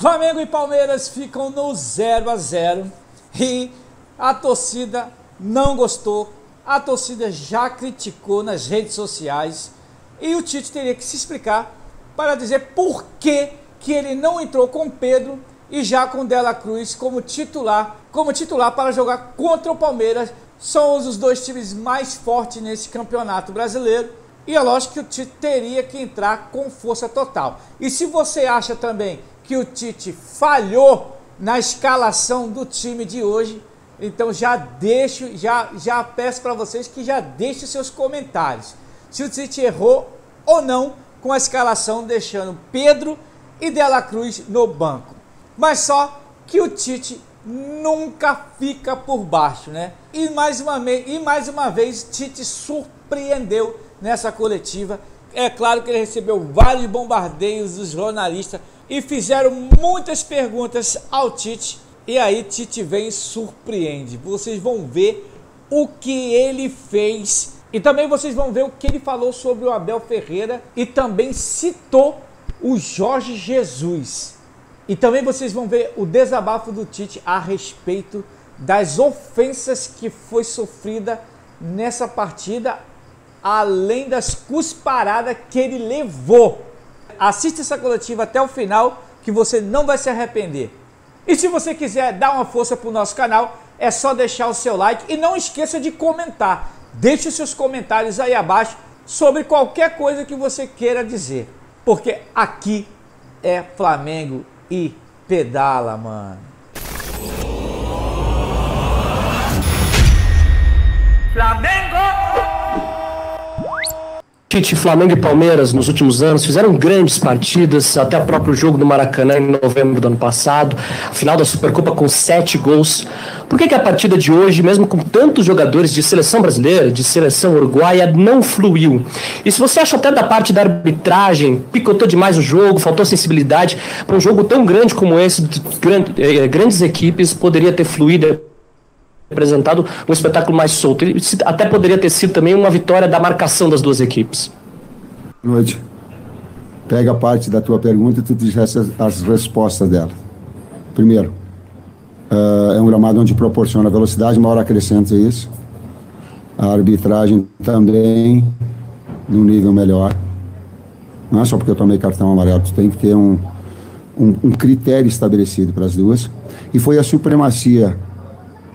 Flamengo e Palmeiras ficam no 0-0 e a torcida não gostou, a torcida já criticou nas redes sociais e o Tite teria que se explicar para dizer por que ele não entrou com Pedro e já com Dela Cruz como titular para jogar contra o Palmeiras. São os dois times mais fortes nesse campeonato brasileiro e é lógico que o Tite teria que entrar com força total. E se você acha também que o Tite falhou na escalação do time de hoje, então já peço para vocês que já deixem seus comentários. Se o Tite errou ou não com a escalação, deixando Pedro e Dela Cruz no banco. Mas só que o Tite nunca fica por baixo, né? E mais uma vez Tite surpreendeu nessa coletiva. É claro que ele recebeu vários bombardeios dos jornalistas e fizeram muitas perguntas ao Tite. E aí Tite vem e surpreende. Vocês vão ver o que ele fez. E também vocês vão ver o que ele falou sobre o Abel Ferreira. E também citou o Jorge Jesus. E também vocês vão ver o desabafo do Tite a respeito das ofensas que foi sofrida nessa partida, além das cusparadas que ele levou. Assista essa coletiva até o final que você não vai se arrepender. E se você quiser dar uma força para o nosso canal, é só deixar o seu like e não esqueça de comentar. Deixe os seus comentários aí abaixo sobre qualquer coisa que você queira dizer. Porque aqui é Flamengo e pedala, mano. Flamengo! Tite, Flamengo e Palmeiras nos últimos anos fizeram grandes partidas, até o próprio jogo do Maracanã em novembro do ano passado, final da Supercopa com 7 gols. Por que a partida de hoje, mesmo com tantos jogadores de seleção brasileira, de seleção uruguaia, não fluiu? E se você acha até da parte da arbitragem, picotou demais o jogo, faltou sensibilidade, para um jogo tão grande como esse, grandes equipes, poderia ter fluído, apresentado um espetáculo mais solto. E até poderia ter sido também uma vitória da marcação das duas equipes. Boa noite. Pega a parte da tua pergunta e tu diz as respostas dela. Primeiro, é um gramado onde proporciona velocidade, uma hora acrescenta isso. A arbitragem também num nível melhor. Não é só porque eu tomei cartão amarelo, tu tem que ter um critério estabelecido para as duas. E foi a supremacia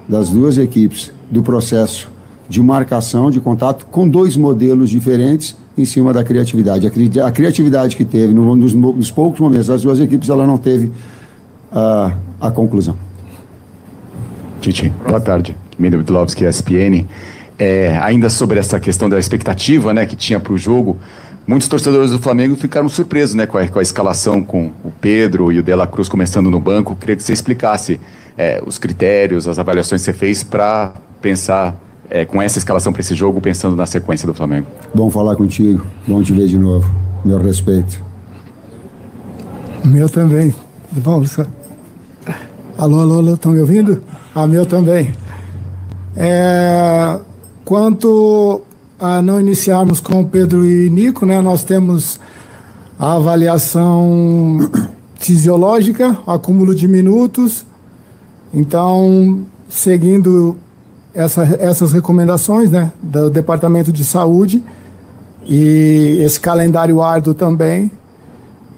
das duas equipes do processo de marcação, de contato, com dois modelos diferentes em cima da criatividade. A criatividade que teve nos poucos momentos das duas equipes, ela não teve a conclusão. Tite, boa tarde. Mendo Vidlovski, ESPN. Ainda sobre essa questão da expectativa, né, que tinha para o jogo, muitos torcedores do Flamengo ficaram surpresos, né, com a escalação, com o Pedro e o Dela Cruz começando no banco. Queria que você explicasse os critérios, as avaliações que você fez para pensar com essa escalação para esse jogo, pensando na sequência do Flamengo. Bom falar contigo, bom te ver de novo. Meu respeito. Meu também. Bom, alô, estão me ouvindo? Meu também. Quanto a não iniciarmos com Pedro e Nico, né, nós temos a avaliação fisiológica, acúmulo de minutos. Então, seguindo essas recomendações, né, do Departamento de Saúde e esse calendário árduo também,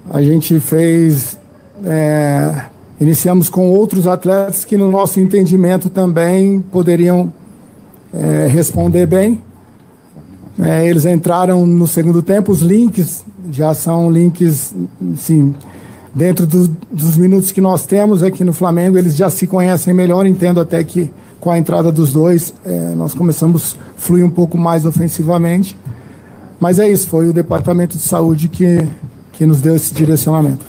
a gente iniciamos com outros atletas que, no nosso entendimento, também poderiam responder bem. Eles entraram no segundo tempo, os links já são links, sim, dentro dos minutos que nós temos aqui no Flamengo, eles já se conhecem melhor. Entendo até que com a entrada dos dois, nós começamos a fluir um pouco mais ofensivamente. Mas é isso, foi o Departamento de Saúde que nos deu esse direcionamento.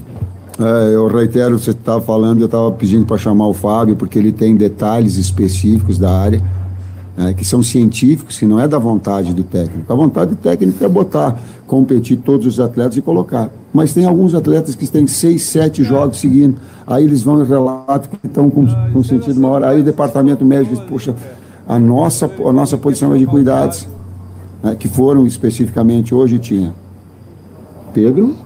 Eu reitero o que você estava falando, eu estava pedindo para chamar o Fábio, porque ele tem detalhes específicos da área, que são científicos, que não é da vontade do técnico. A vontade do técnico é competir todos os atletas e colocar. Mas tem alguns atletas que têm 6, 7 jogos seguindo, aí eles vão e relatam que estão com sentido maior, aí o departamento médico diz, poxa, a nossa posição é de cuidados, que foram especificamente hoje tinha Pedro,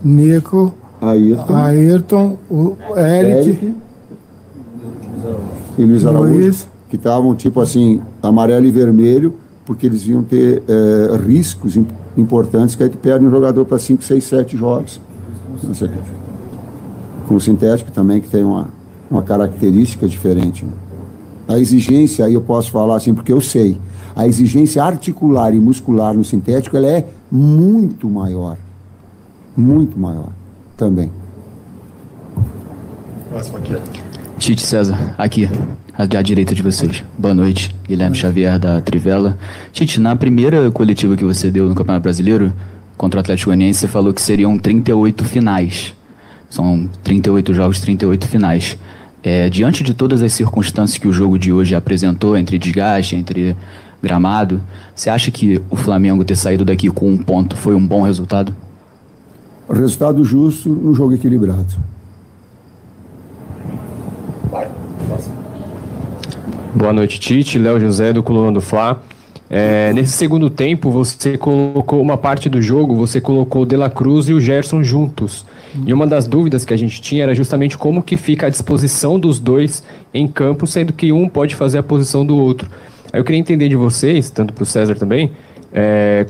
Nico, Ayrton, o Eric e Luiz Araújo, que estavam tipo assim, amarelo e vermelho, porque eles iam ter riscos importantes, que aí tu perde um jogador para 5, 6, 7 jogos. Com o sintético também, que tem uma característica diferente. A exigência, aí eu posso falar assim, porque eu sei, a exigência articular e muscular no sintético, ela é muito maior também. Tite, César, aqui, à direita de vocês. Boa noite, Guilherme Xavier da Trivela. Tite, na primeira coletiva que você deu no Campeonato Brasileiro, contra o Atlético Goianiense, você falou que seriam 38 finais. São 38 jogos, 38 finais. Diante de todas as circunstâncias que o jogo de hoje apresentou, entre desgaste, entre gramado, você acha que o Flamengo ter saído daqui com 1 ponto foi um bom resultado? Resultado justo num jogo equilibrado. Boa noite, Tite. Léo José, do Coluna do Fla. Nesse segundo tempo, você colocou uma parte do jogo, você colocou o De La Cruz e o Gerson juntos. E uma das dúvidas que a gente tinha era justamente como que fica a disposição dos dois em campo, sendo que um pode fazer a posição do outro. Aí eu queria entender de vocês, tanto para o César também,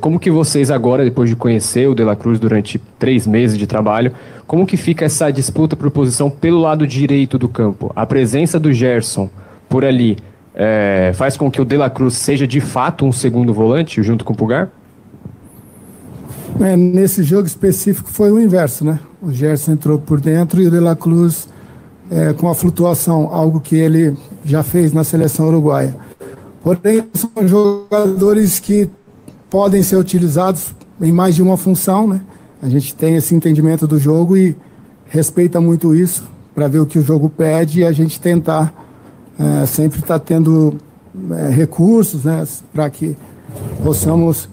como que vocês agora, depois de conhecer o De La Cruz durante 3 meses de trabalho, como que fica essa disputa por posição pelo lado direito do campo? A presença do Gerson por ali faz com que o De La Cruz seja de fato um segundo volante junto com o Pulgar? Nesse jogo específico foi o inverso, né? O Gerson entrou por dentro e o De La Cruz com a flutuação, algo que ele já fez na seleção uruguaia. Porém, são jogadores que podem ser utilizados em mais de uma função, né? A gente tem esse entendimento do jogo e respeita muito isso para ver o que o jogo pede e a gente tentar sempre estar tendo recursos, né? Para que possamos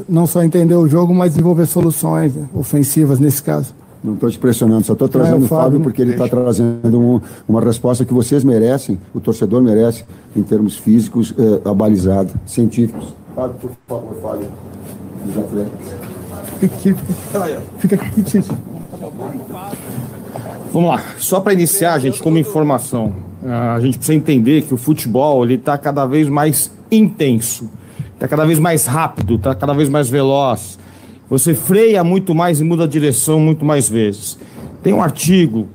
não só entender o jogo, mas desenvolver soluções, né, ofensivas nesse caso. Não estou te pressionando, só estou trazendo o Fábio porque ele está trazendo uma resposta que vocês merecem, o torcedor merece, em termos físicos, abalizada, científicos. Fábio, por favor, Fábio. Fica aqui, Tite. Vamos lá, só para iniciar, gente, como informação, a gente precisa entender que o futebol está cada vez mais intenso, está cada vez mais rápido, está cada vez mais veloz. Você freia muito mais e muda a direção muito mais vezes. Tem um artigo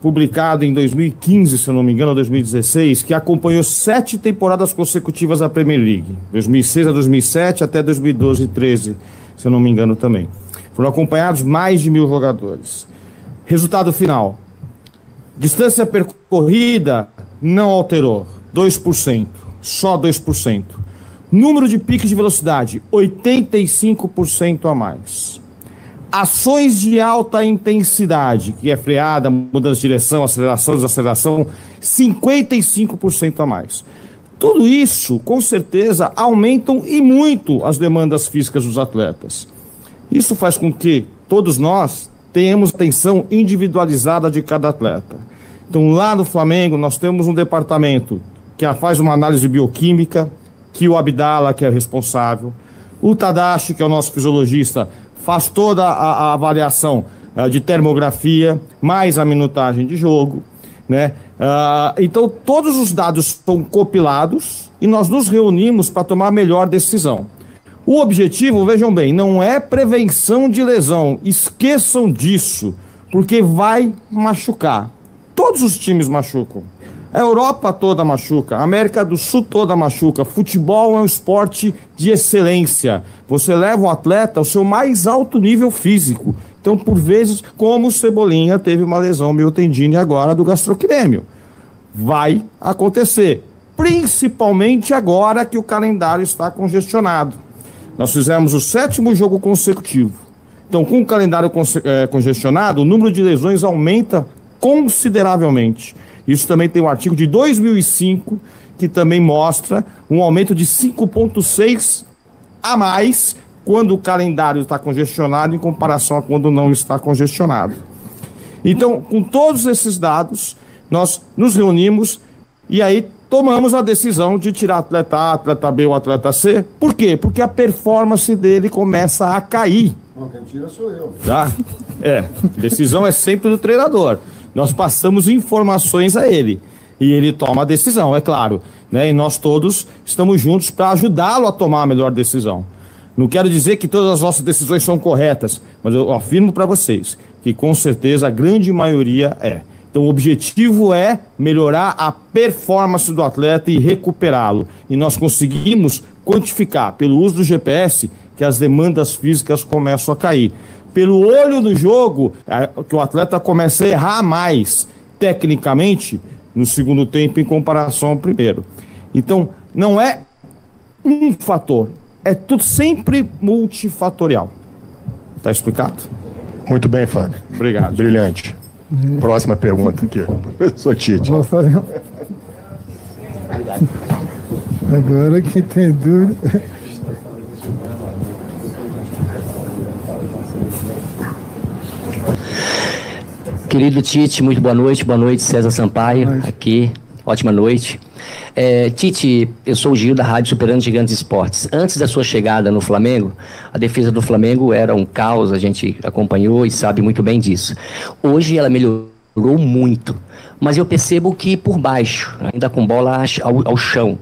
publicado em 2015, se eu não me engano, ou 2016, que acompanhou 7 temporadas consecutivas da Premier League, 2006 a 2007 até 2012 e 13, se eu não me engano também. Foram acompanhados mais de 1.000 jogadores. Resultado final: distância percorrida não alterou, 2%, só 2%. Número de piques de velocidade, 85% a mais. Ações de alta intensidade, que é freada, mudança de direção, aceleração, desaceleração, 55% a mais. Tudo isso, com certeza, aumentam e muito as demandas físicas dos atletas. Isso faz com que todos nós tenhamos atenção individualizada de cada atleta. Então, lá no Flamengo, nós temos um departamento que faz uma análise bioquímica, que o Abdala, que é responsável, o Tadashi, que é o nosso fisiologista, faz toda a avaliação de termografia, mais a minutagem de jogo, né? Então, todos os dados são compilados e nós nos reunimos para tomar a melhor decisão. O objetivo, vejam bem, não é prevenção de lesão, esqueçam disso, porque vai machucar. Todos os times machucam. A Europa toda machuca, a América do Sul toda machuca. Futebol é um esporte de excelência. Você leva o atleta ao seu mais alto nível físico. Então, por vezes, como o Cebolinha teve uma lesão miotendine agora do gastrocnêmio. Vai acontecer, principalmente agora que o calendário está congestionado. Nós fizemos o 7º jogo consecutivo. Então, com o calendário congestionado, o número de lesões aumenta consideravelmente. Isso também tem um artigo de 2005 que também mostra um aumento de 5,6 a mais quando o calendário está congestionado em comparação a quando não está congestionado. Então, com todos esses dados, nós nos reunimos e aí tomamos a decisão de tirar atleta A, atleta B ou atleta C. Por quê? Porque a performance dele começa a cair. Não, quem tira sou eu. Tá? Decisão é sempre do treinador. Nós passamos informações a ele e ele toma a decisão, é claro, né? E nós todos estamos juntos para ajudá-lo a tomar a melhor decisão. Não quero dizer que todas as nossas decisões são corretas, mas eu afirmo para vocês que com certeza a grande maioria é. Então o objetivo é melhorar a performance do atleta e recuperá-lo. E nós conseguimos quantificar pelo uso do GPS que as demandas físicas começam a cair. Pelo olho do jogo, que o atleta começa a errar mais tecnicamente no segundo tempo em comparação ao primeiro. Então, não é um fator, é tudo sempre multifatorial. Tá explicado? Muito bem, Fábio. Obrigado. Brilhante. Próxima pergunta aqui. Professor Tite. Vou fazer agora que tem dúvida. Querido Tite, muito boa noite, César Sampaio, aqui, ótima noite. Tite, eu sou o Gil da Rádio Superando Gigantes Esportes. Antes da sua chegada no Flamengo, a defesa do Flamengo era um caos, a gente acompanhou e sabe muito bem disso. Hoje ela melhorou muito, mas eu percebo que por baixo, ainda com bola ao chão,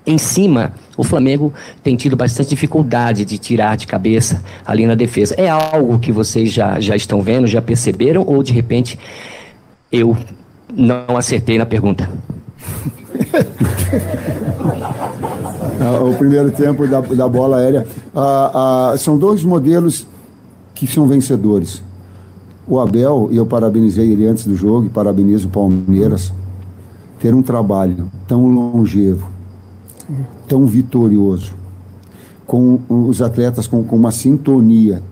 em cima, o Flamengo tem tido bastante dificuldade de tirar de cabeça ali na defesa. É algo que vocês já estão vendo, já perceberam, ou de repente eu não acertei na pergunta? O primeiro tempo da bola aérea. São dois modelos que são vencedores. O Abel, e eu parabenizei ele antes do jogo, e parabenizo o Palmeiras, ter um trabalho tão longevo, tão vitorioso, com os atletas com uma sintonia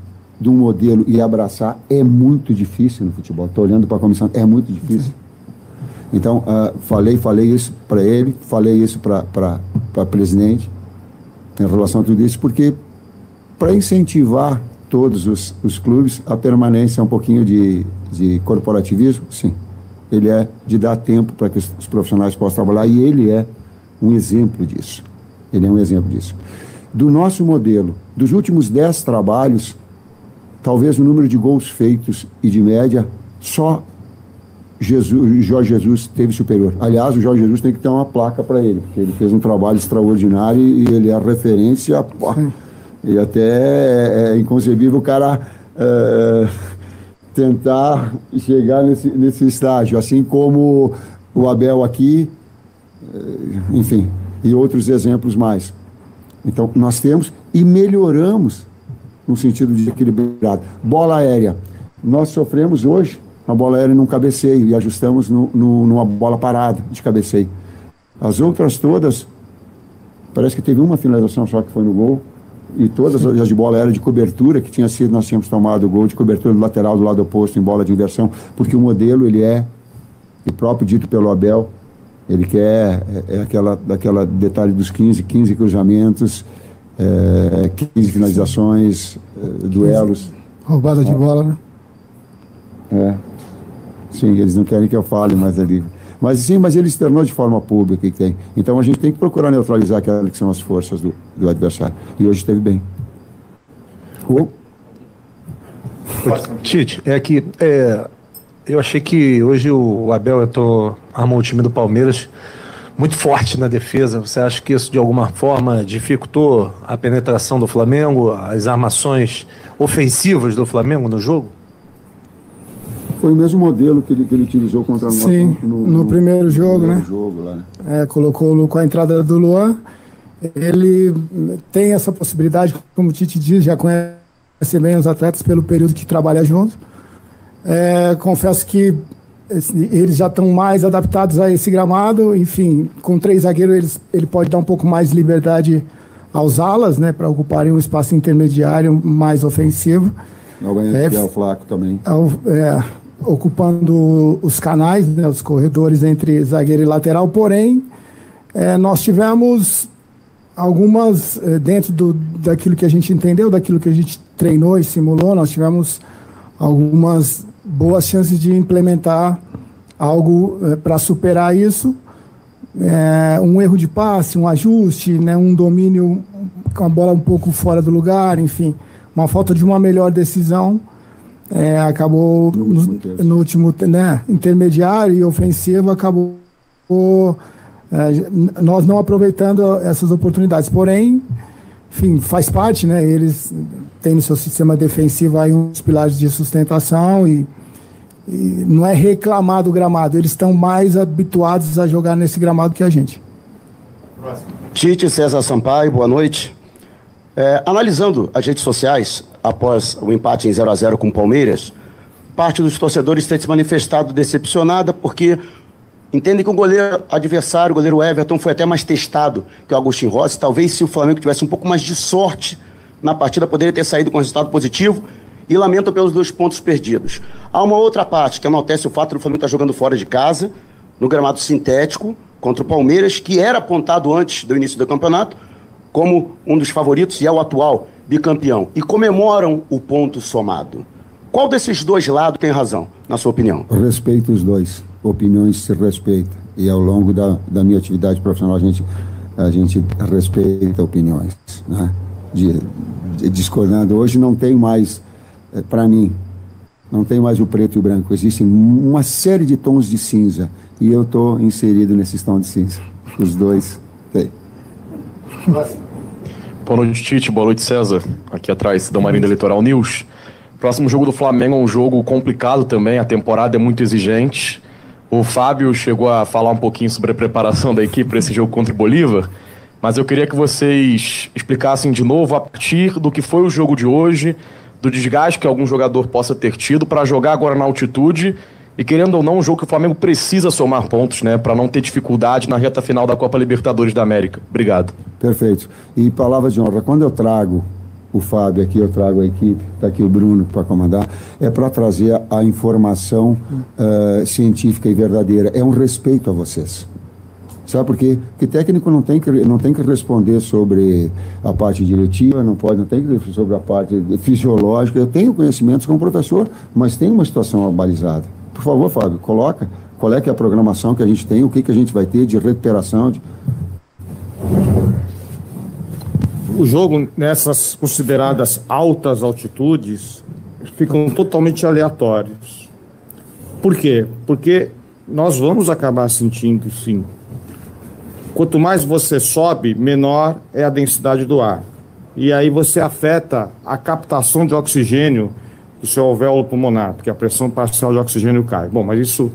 de um modelo e abraçar, é muito difícil no futebol. Estou olhando para a comissão, é muito difícil. Então, falei isso para ele, falei isso para a presidente, em relação a tudo isso, porque para incentivar todos os clubes, a permanência é um pouquinho de corporativismo, sim. Ele é de dar tempo para que os profissionais possam trabalhar, e ele é um exemplo disso. Ele é um exemplo disso. Do nosso modelo, dos últimos 10 trabalhos, talvez o número de gols feitos e de média, só Jorge Jesus teve superior. Aliás, o Jorge Jesus tem que ter uma placa para ele, porque ele fez um trabalho extraordinário e ele é referência. E até é inconcebível o cara tentar chegar nesse estágio, assim como o Abel aqui, enfim, e outros exemplos mais. Então, nós temos e melhoramos no sentido de equilibrado. Bola aérea. Nós sofremos hoje a bola aérea num cabeceio e ajustamos numa bola parada de cabeceio. As outras todas, parece que teve uma finalização só que foi no gol, e todas as de bola aérea de cobertura, que tinha sido, nós tínhamos tomado o gol de cobertura do lateral do lado oposto em bola de inversão, porque o modelo, ele é, e próprio dito pelo Abel, ele quer daquela detalhe dos 15 cruzamentos, 15 finalizações, duelos. Roubada de bola, né? Sim, eles não querem que eu fale mais ali. Mas sim, mas ele externou de forma pública que tem. Então a gente tem que procurar neutralizar aquelas que são as forças do adversário. E hoje esteve bem. Tite, eu achei que hoje o Abel armou o time do Palmeiras muito forte na defesa. Você acha que isso de alguma forma dificultou a penetração do Flamengo, as armações ofensivas do Flamengo no jogo? Foi o mesmo modelo que ele utilizou contra nós. Sim, no primeiro jogo, né? Jogo, lá, né? Colocou com a entrada do Luan. Ele tem essa possibilidade, como o Tite diz, já conhece bem os atletas pelo período que trabalha junto. Confesso que eles já estão mais adaptados a esse gramado. Enfim, com 3 zagueiros ele pode dar um pouco mais de liberdade aos alas, né, para ocuparem um espaço intermediário mais ofensivo. O Flaco também. Ocupando os canais, né, os corredores entre zagueiro e lateral. Porém, nós tivemos algumas, dentro daquilo que a gente entendeu, daquilo que a gente treinou e simulou, nós tivemos algumas boas chances de implementar algo para superar isso. um erro de passe, um ajuste, né, um domínio com a bola um pouco fora do lugar, enfim, uma falta de uma melhor decisão, acabou no último, né, intermediário e ofensivo, acabou nós não aproveitando essas oportunidades. Porém, enfim, faz parte, né, eles têm no seu sistema defensivo aí uns pilares de sustentação e não é reclamar do gramado, eles estão mais habituados a jogar nesse gramado que a gente. Tite, César Sampaio, boa noite. Analisando as redes sociais, após o empate em 0-0 com o Palmeiras, parte dos torcedores tem se manifestado decepcionada porque entendem que o goleiro adversário, o goleiro Everton, foi até mais testado que o Agustin Rossi. Talvez se o Flamengo tivesse um pouco mais de sorte na partida, poderia ter saído com resultado positivo, e lamentam pelos 2 pontos perdidos. Há uma outra parte que enaltece o fato do Flamengo estar jogando fora de casa, no gramado sintético, contra o Palmeiras, que era apontado antes do início do campeonato como um dos favoritos e é o atual bicampeão, e comemoram o ponto somado. Qual desses dois lados tem razão, na sua opinião? Respeito os dois. Opiniões se respeitam. E ao longo da minha atividade profissional, a gente respeita opiniões, né? Discordando. Hoje não tem mais, para mim, não tem mais o preto e o branco. Existem uma série de tons de cinza. E eu estou inserido nesses tons de cinza. Os dois tem. Boa noite, Tite. Boa noite, César. Aqui atrás da Marinda Eleitoral News. Próximo jogo do Flamengo é um jogo complicado também. A temporada é muito exigente. O Fábio chegou a falar um pouquinho sobre a preparação da equipe para esse jogo contra o Bolívar. Mas eu queria que vocês explicassem de novo a partir do que foi o jogo de hoje, do desgaste que algum jogador possa ter tido para jogar agora na altitude e, querendo ou não, um jogo que o Flamengo precisa somar pontos, né, para não ter dificuldade na reta final da Copa Libertadores da América. Obrigado. Perfeito. E palavra de honra, quando eu trago o Fábio aqui, eu trago a equipe, está aqui o Bruno para comandar, é para trazer a informação científica e verdadeira. É um respeito a vocês. Sabe por quê? Porque técnico não tem que responder sobre a parte diretiva, não tem que responder sobre a parte fisiológica. Eu tenho conhecimentos como professor, mas tem uma situação balizada. Por favor, Fábio, coloca qual é que é a programação que a gente tem, o que a gente vai ter de recuperação. O jogo nessas consideradas altas altitudes ficam totalmente aleatórios. Por quê? Porque nós vamos acabar sentindo, sim. Quanto mais você sobe, menor é a densidade do ar. E aí você afeta a captação de oxigênio do seu alvéolo pulmonar, porque a pressão parcial de oxigênio cai. Bom, mas isso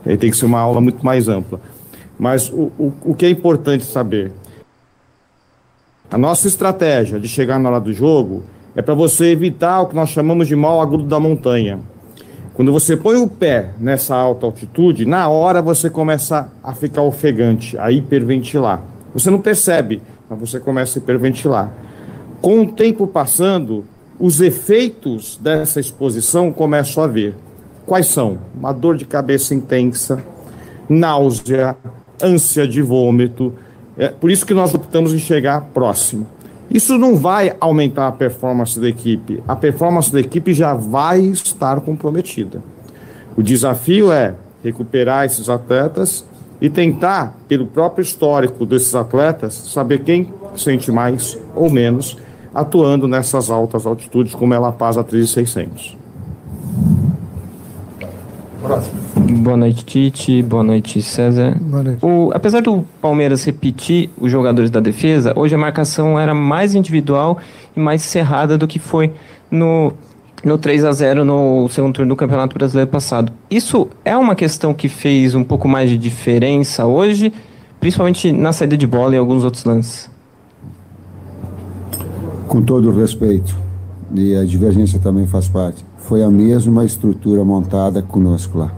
tem que ser uma aula muito mais ampla. Mas o que é importante saber? A nossa estratégia de chegar na hora do jogo é para você evitar o que nós chamamos de mal agudo da montanha. Quando você põe o pé nessa alta altitude, na hora você começa a ficar ofegante, a hiperventilar. Você não percebe, mas você começa a hiperventilar. Com o tempo passando, os efeitos dessa exposição começam a vir. Quais são? Uma dor de cabeça intensa, náusea, ânsia de vômito. É por isso que nós optamos em chegar próximo. Isso não vai aumentar a performance da equipe. A performance da equipe já vai estar comprometida. O desafio é recuperar esses atletas e tentar, pelo próprio histórico desses atletas, saber quem sente mais ou menos atuando nessas altas altitudes, como é La Paz a 3.600. Boa noite, Tite. Boa noite, César. Boa noite. Apesar do Palmeiras repetir os jogadores da defesa, hoje a marcação era mais individual e mais cerrada do que foi no 3-0 no segundo turno do Campeonato Brasileiro passado. Isso é uma questão que fez um pouco mais de diferença hoje, principalmente na saída de bola e alguns outros lances? Com todo o respeito, e a divergência também faz parte, foi a mesma estrutura montada conosco lá.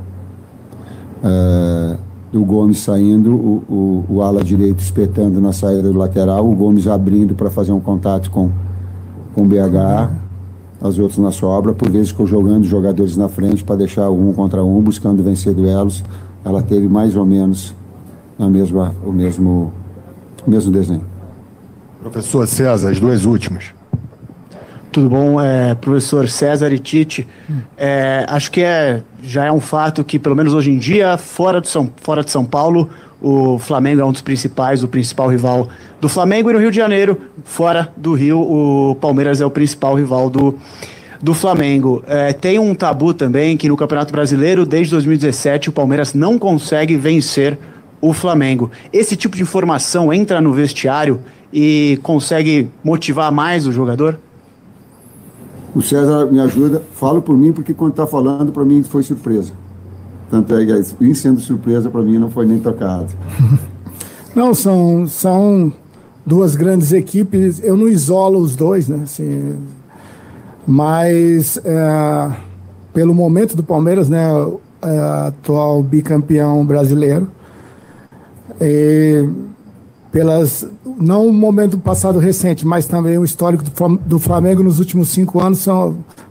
O Gomes saindo, o ala direito espetando na saída do lateral, o Gomes abrindo para fazer um contato com o BH, os outros na sobra, por vezes jogando jogadores na frente para deixar um contra um, buscando vencer duelos. Ela teve mais ou menos o mesmo desenho. Professor César, as duas últimas. Tudo bom, professor César e Tite? Acho que já é um fato que, pelo menos hoje em dia, fora de São Paulo, o Flamengo é um dos principais, o principal rival do Flamengo, e no Rio de Janeiro, fora do Rio, o Palmeiras é o principal rival do Flamengo. Tem um tabu também que no Campeonato Brasileiro, desde 2017, o Palmeiras não consegue vencer o Flamengo. Esse tipo de informação entra no vestiário e consegue motivar mais o jogador? O César me ajuda, falo por mim, porque quando está falando, para mim foi surpresa. Tanto é que, em sendo surpresa, para mim não foi nem tocado. Não, são duas grandes equipes, eu não isolo os dois, né? Assim, mas, pelo momento do Palmeiras, né, atual bicampeão brasileiro, não o momento passado recente, mas também o histórico do Flamengo nos últimos 5 anos,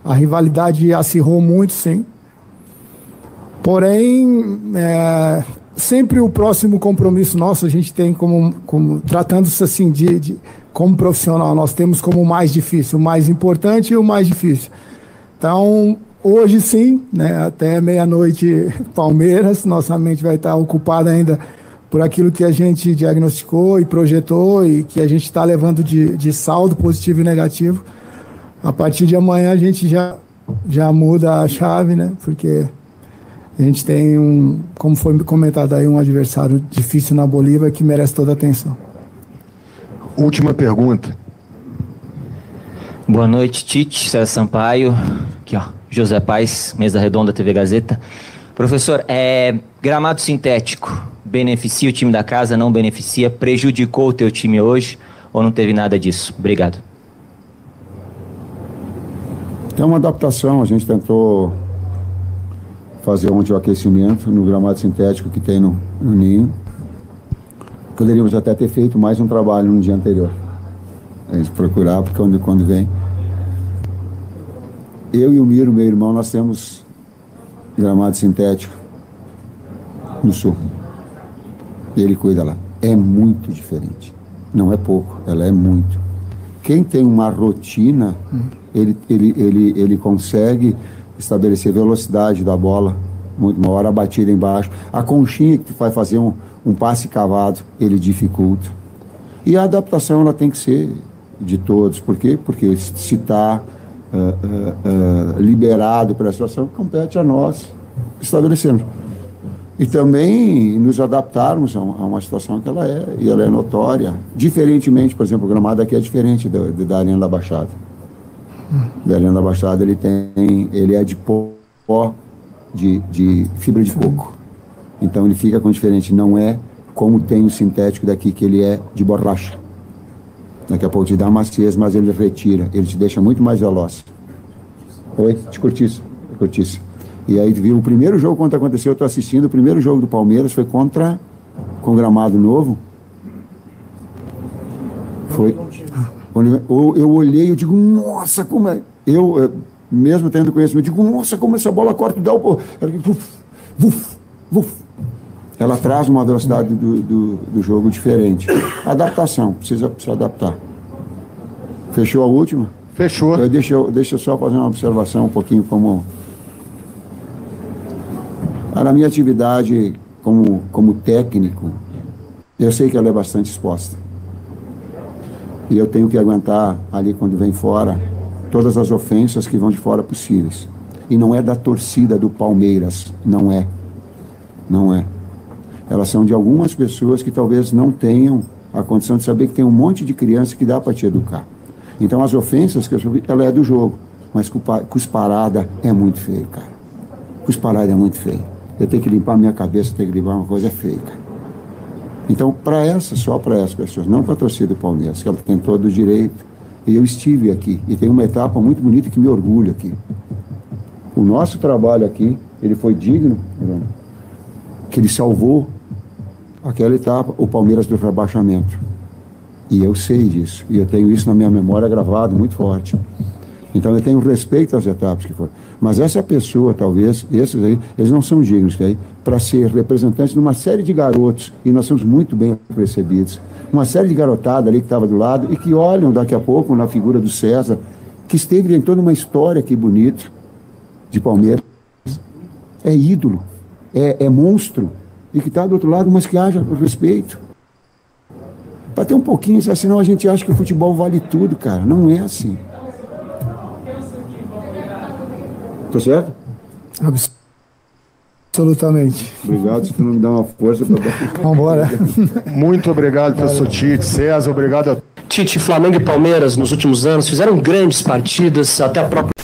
a rivalidade acirrou muito, sim. Porém, sempre o próximo compromisso nosso, a gente tem tratando-se assim como profissional, nós temos como o mais difícil, o mais importante e o mais difícil. Então, hoje sim, né, até meia-noite, Palmeiras, nossa mente vai estar ocupada ainda por aquilo que a gente diagnosticou e projetou e que a gente está levando de saldo positivo e negativo. A partir de amanhã a gente já muda a chave, né? Porque a gente tem como foi comentado aí, um adversário difícil na Bolívia que merece toda a atenção. Última pergunta. Boa noite, Tite, César Sampaio, aqui ó, José Paes, Mesa Redonda, TV Gazeta. Professor, gramado sintético beneficia o time da casa, não beneficia? Prejudicou o teu time hoje ou não teve nada disso? Obrigado. Tem uma adaptação, a gente tentou fazer ontem o aquecimento no gramado sintético que tem no Ninho. Poderíamos até ter feito mais um trabalho no dia anterior. A gente procurar, porque quando vem. Eu e o Miro, meu irmão, nós temos gramado sintético no sul. E ele cuida lá. É muito diferente. Não é pouco, ela é muito. Quem tem uma rotina, ele consegue estabelecer velocidade da bola, uma hora a batida embaixo. A conchinha que vai fazer um passe cavado, ele dificulta. E a adaptação ela tem que ser de todos. Por quê? Porque se está liberado para a situação, compete a nós estabelecermos. E também nos adaptarmos a uma situação que ela é, e ela é notória. Diferentemente, por exemplo, o gramado aqui é diferente da Arena da Baixada. Da Arena da Baixada ele é de pó de fibra de coco. Então ele fica com diferente, não é como tem o sintético daqui, que ele é de borracha. Daqui a pouco te dá maciez, mas ele retira, ele te deixa muito mais veloz. Oi, de cortiça. E aí viu o primeiro jogo quando aconteceu, eu estou assistindo, o primeiro jogo do Palmeiras foi com gramado novo. Foi. Eu olhei e digo, nossa, como é. Eu, mesmo tendo conhecimento, digo, nossa, como essa bola corta e dá o. Ela traz uma velocidade do jogo diferente. Adaptação, precisa adaptar. Fechou a última? Fechou. Deixa eu só fazer uma observação um pouquinho como. Na minha atividade como técnico, eu sei que ela é bastante exposta. E eu tenho que aguentar ali quando vem fora todas as ofensas que vão de fora possíveis. E não é da torcida do Palmeiras, não é. Não é. Elas são de algumas pessoas que talvez não tenham a condição de saber que tem um monte de criança que dá para te educar. Então as ofensas que eu sofri, ela é do jogo. Mas cusparada é muito feio, cara. Cusparada é muito feio. Eu tenho que limpar minha cabeça, tenho que limpar uma coisa feia, cara. Então, só para essas pessoas, não para a torcida do Palmeiras, que ela tem todo o direito. E eu estive aqui, e tem uma etapa muito bonita que me orgulha aqui. O nosso trabalho aqui, ele foi digno, que ele salvou aquela etapa, o Palmeiras do rebaixamento. E eu sei disso, e eu tenho isso na minha memória gravado muito forte. Então eu tenho respeito às etapas que foram. Mas essa pessoa, talvez, esses aí, eles não são dignos, para ser representantes de uma série de garotos, e nós somos muito bem recebidos. Uma série de garotada ali que estava do lado, e que olham daqui a pouco na figura do César, que esteve em toda uma história aqui bonita de Palmeiras, é ídolo, é monstro, e que está do outro lado, mas que haja respeito. Para ter um pouquinho, senão a gente acha que o futebol vale tudo, cara. Não é assim. Tô certo? Absolutamente. Obrigado, se tu não me dá uma força para... Vamos embora. Muito obrigado, professor Tite. César, obrigado a Tite, Flamengo e Palmeiras nos últimos anos fizeram grandes partidas, até a própria